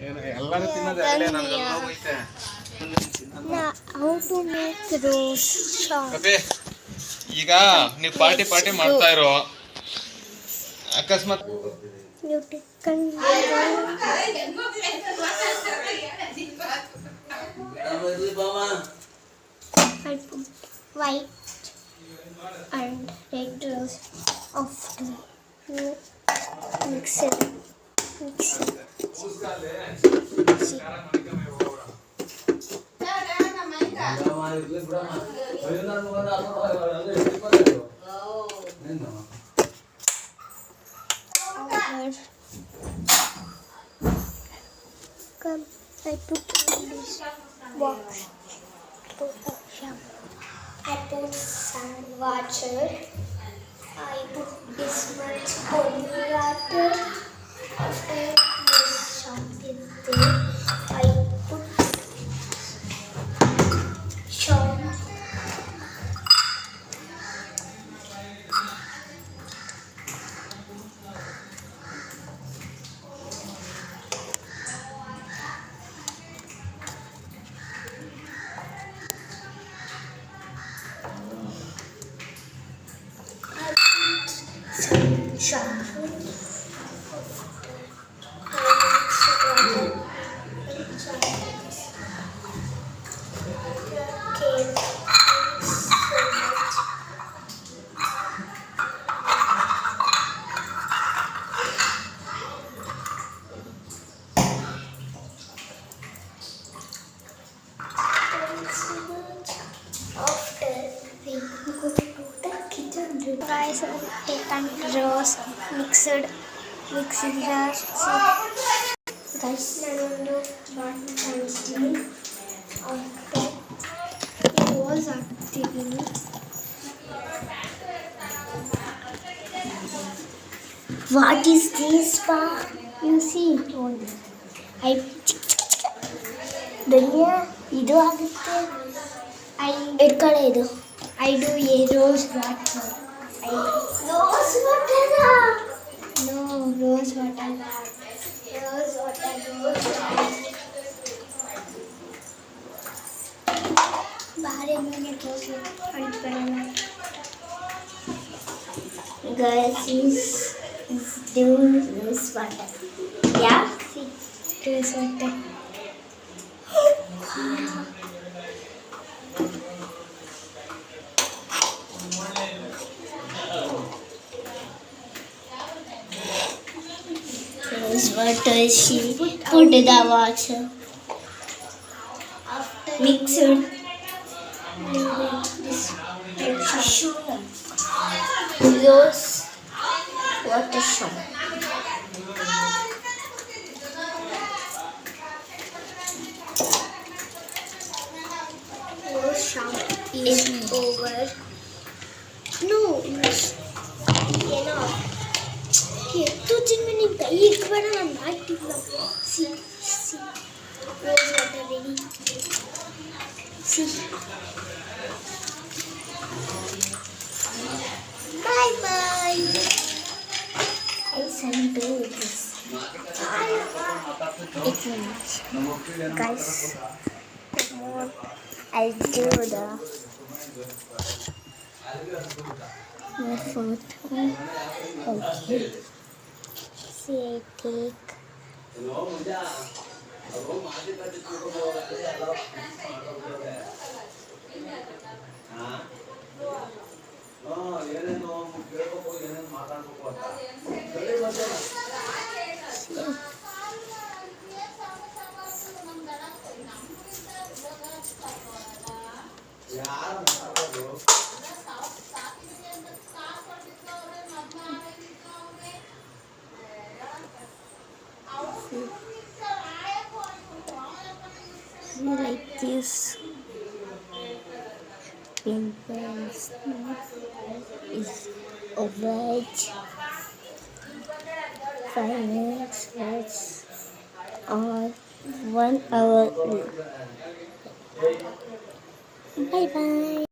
ಎಲ್ಲರೂ ತಿನ್ನೋದು ಎರಡೇ ನನಗೆಲ್ಲ ಹೋಯ್ತೆ. How to make rose shop. ಈಗ ನೀವು ಪಾರ್ಟಿ ಮಾಡ್ತಾ ಇರೋ ಅಕಸ್ಮಾತ್ You take I put white and red rose after you mix it. Come, I put in this box. I put some water. I put this much cold water. After this something there, I put some shampoo. Guys, taken rose mixed jar. Guys, nanonu ಮಾಡ್ತೀನಿ. Rose ಹಾಕ್ತಿದ್ದೀನಿ. What is this, pa? You see it only. ಧನಿಯಾ ಇದು ಆಗುತ್ತೆ. ಇಟ್ಕೊಳ್ಳೆ ಇದು. I do a rose water. Rose water? No, rose water. Rose water. बाहर मैंने rose water. Guys, is do rose water. Yeah, see rose water. Rose water, she put the water. Mix it. This sugar. Rose water shop. Rose shop is over. No, enough. तो जिनमें नहीं गई एक बार ना night सी rose water ready सी bye bye I send do this एक minute guys I'll do the food okay. See, I take like this pimples is a veg 5 minutes or 1 hour. Bye bye.